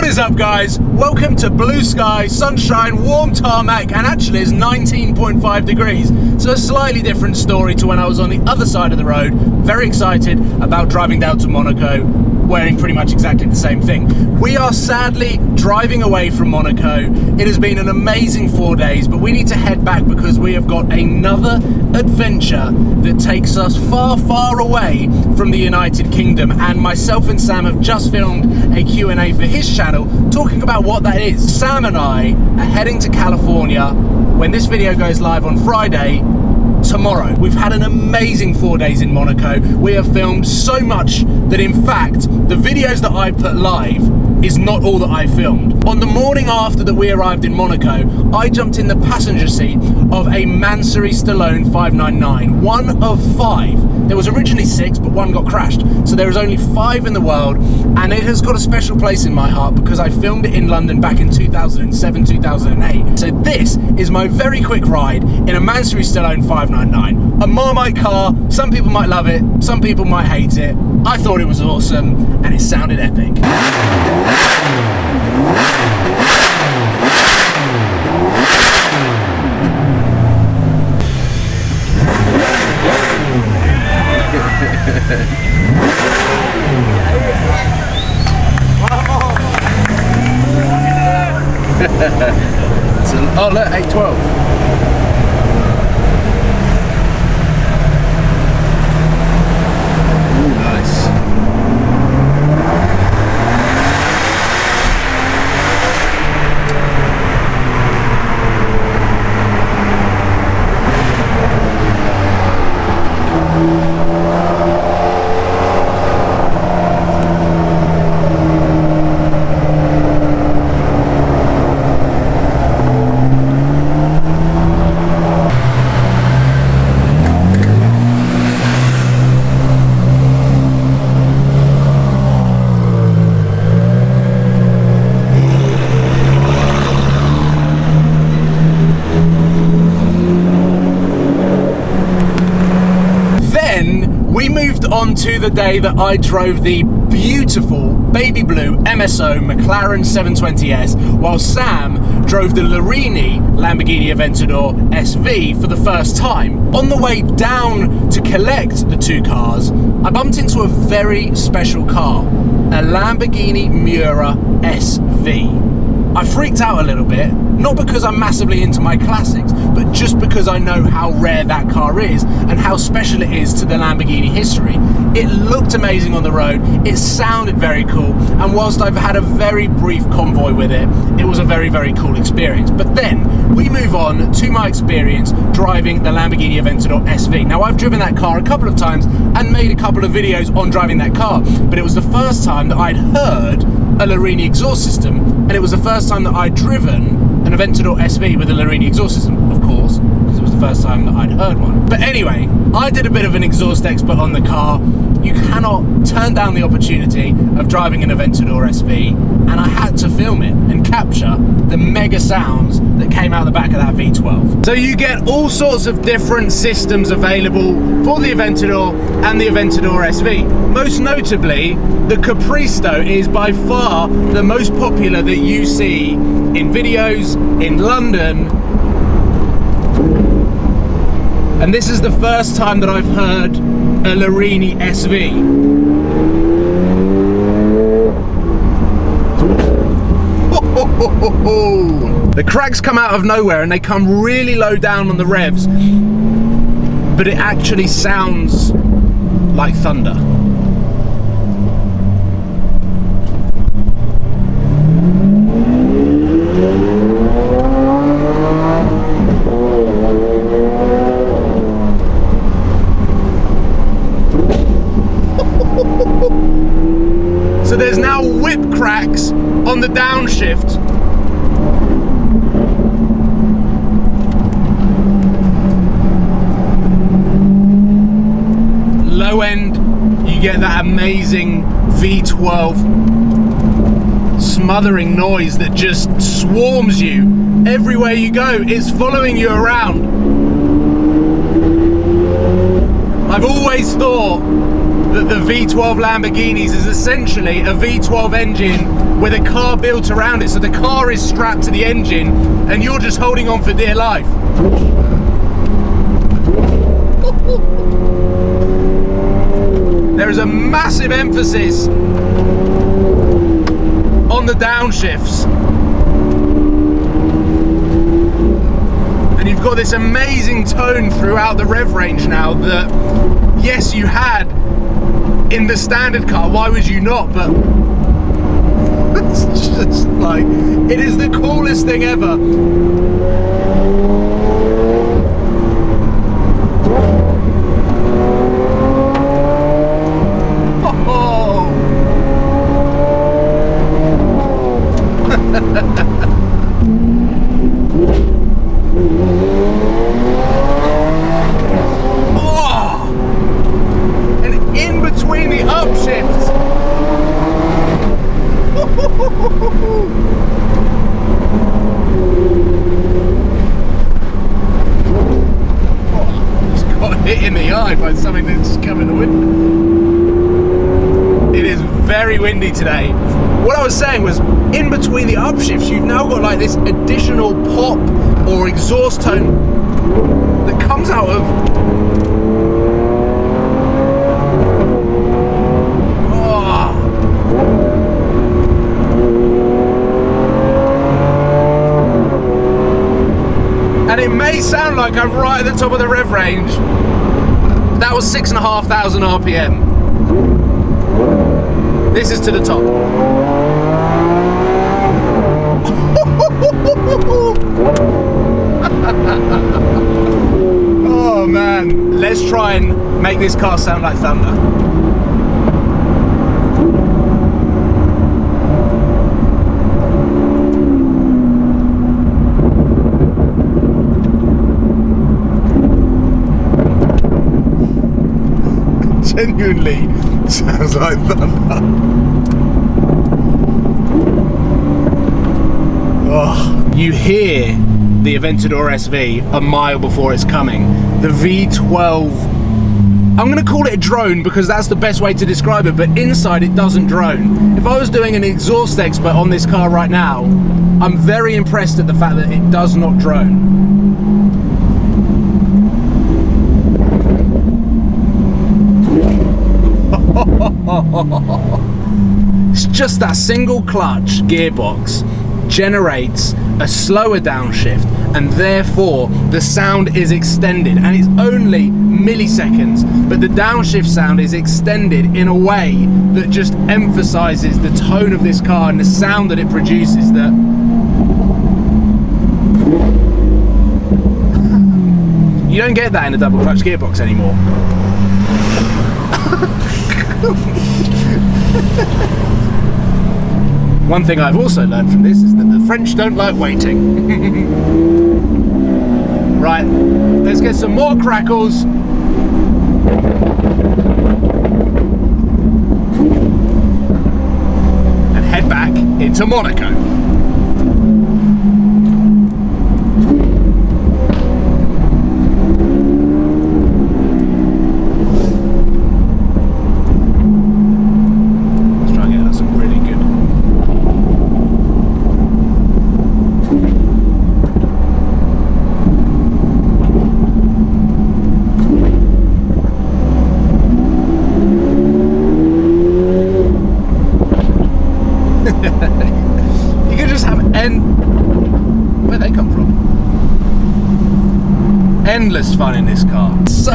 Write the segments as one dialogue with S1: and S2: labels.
S1: What is up, guys? Welcome to blue sky, sunshine, warm tarmac, and actually it's 19.5 degrees. So a slightly different story to when I was on the other side of the road. Very excited about driving down to Monaco, wearing pretty much exactly the same thing. We are sadly driving away from Monaco. It has been an amazing 4 days, but we need to head back because we have got another adventure that takes us far, far away from the United Kingdom. And myself and Sam have just filmed a Q&A for his channel talking about what that is. Sam and I are heading to California when this video goes live on Friday, tomorrow. We've had an amazing 4 days in Monaco. We have filmed so much that in fact the videos that I put live is not all that I filmed. On the morning after that we arrived in Monaco, I jumped in the passenger seat of a Mansory Stallone 599, one of 5. There was originally 6, but one got crashed. So there is only 5 in the world, and it has got a special place in my heart because I filmed it in London back in 2007, 2008. So this is my very quick ride in a Mansory Stallone 599. A Marmite car. Some people might love it, some people might hate it. I thought it was awesome, and it sounded epic. Oh look, 812. On to the day that I drove the beautiful baby blue MSO McLaren 720S, while Sam drove the Larini Lamborghini Aventador SV for the first time. On the way down to collect the two cars, I bumped into a very special car, a Lamborghini Miura SV. I freaked out a little bit, not because I'm massively into my classics, but just because I know how rare that car is and how special it is to the Lamborghini history. It looked amazing on the road, it sounded very cool, and whilst I've had a very brief convoy with it, it was a very, very cool experience. But then we move on to my experience driving the Lamborghini Aventador SV. Now, I've driven that car a couple of times and made a couple of videos on driving that car, but it was the first time that I'd heard a Larini exhaust system, and it was the first time that I'd driven an Aventador SV with a Larini exhaust system, of course, because it was the first time that I'd heard one. But anyway, I did a bit of an exhaust expert on the car. You cannot turn down the opportunity of driving an Aventador SV, and I had to film it and capture the mega sounds that came out the back of that V12. So you get all sorts of different systems available for the Aventador and the Aventador SV. Most notably, the Capristo is by far the most popular that you see in videos in London. And this is the first time that I've heard a Larini SV. The cracks come out of nowhere and they come really low down on the revs, but it actually sounds like thunder. So there's now whip cracks on the downshift. Low end, you get that amazing V12 smothering noise that just swarms you everywhere you go. It's following you around. I've always thought that the V12 Lamborghinis is essentially a V12 engine with a car built around it. So the car is strapped to the engine and you're just holding on for dear life. There is a massive emphasis on the downshifts. And you've got this amazing tone throughout the rev range now that, yes, you had in the standard car, why would you not? But it's just like, it is the coolest thing ever. By something that's just come in the wind. It is very windy today. What I was saying was, in between the upshifts, you've now got like this additional pop or exhaust tone that comes out of. Oh. And it may sound like I'm right at the top of the rev range. That was 6,500 RPM. This is to the top. Oh man, let's try and make this car sound like thunder. Genuinely sounds like thunder. Oh. You hear the Aventador SV a mile before it's coming. The V12, I'm going to call it a drone because that's the best way to describe it, but inside it doesn't drone. If I was doing an exhaust expert on this car right now, I'm very impressed at the fact that it does not drone. It's just that single clutch gearbox generates a slower downshift, and therefore the sound is extended, and it's only milliseconds, but the downshift sound is extended in a way that just emphasizes the tone of this car and the sound that it produces. That you don't get that in a double clutch gearbox anymore. One thing I've also learned from this is that the French don't like waiting. Right, let's get some more crackles. And head back into Monaco. You could just have where'd they come from? Endless fun in this car. So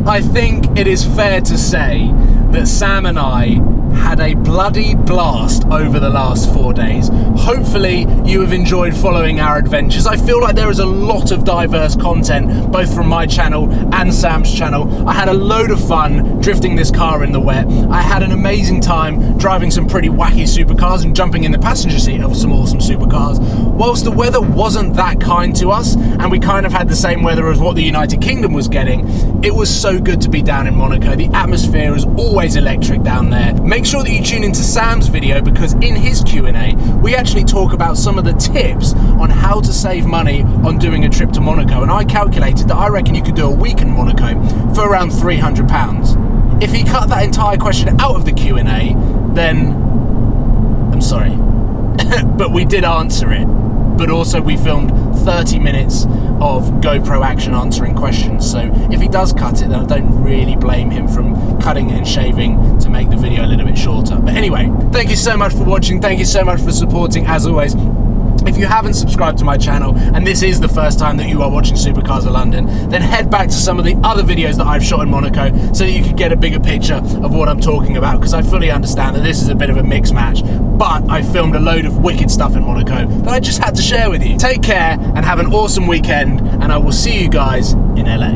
S1: I think it is fair to say that Sam and I had a bloody blast over the last 4 days. Hopefully you have enjoyed following our adventures. I feel like there is a lot of diverse content, both from my channel and Sam's channel. I had a load of fun drifting this car in the wet. I had an amazing time driving some pretty wacky supercars and jumping in the passenger seat of some awesome supercars. Whilst the weather wasn't that kind to us, and we kind of had the same weather as what the United Kingdom was getting, it was so good to be down in Monaco. The atmosphere is always electric down there. Make sure that you tune into Sam's video, because in his Q&A we actually talk about some of the tips on how to save money on doing a trip to Monaco, and I calculated that I reckon you could do a week in Monaco for around £300. If he cut that entire question out of the Q&A, then I'm sorry. But we did answer it. But also we filmed 30 minutes of GoPro action answering questions. So if he does cut it, then I don't really blame him from cutting it and shaving to make the video a little bit shorter. But anyway, thank you so much for watching. Thank you so much for supporting, as always. If you haven't subscribed to my channel, and this is the first time that you are watching Supercars of London, then head back to some of the other videos that I've shot in Monaco so that you can get a bigger picture of what I'm talking about, because I fully understand that this is a bit of a mixed match, but I filmed a load of wicked stuff in Monaco that I just had to share with you. Take care and have an awesome weekend, and I will see you guys in LA.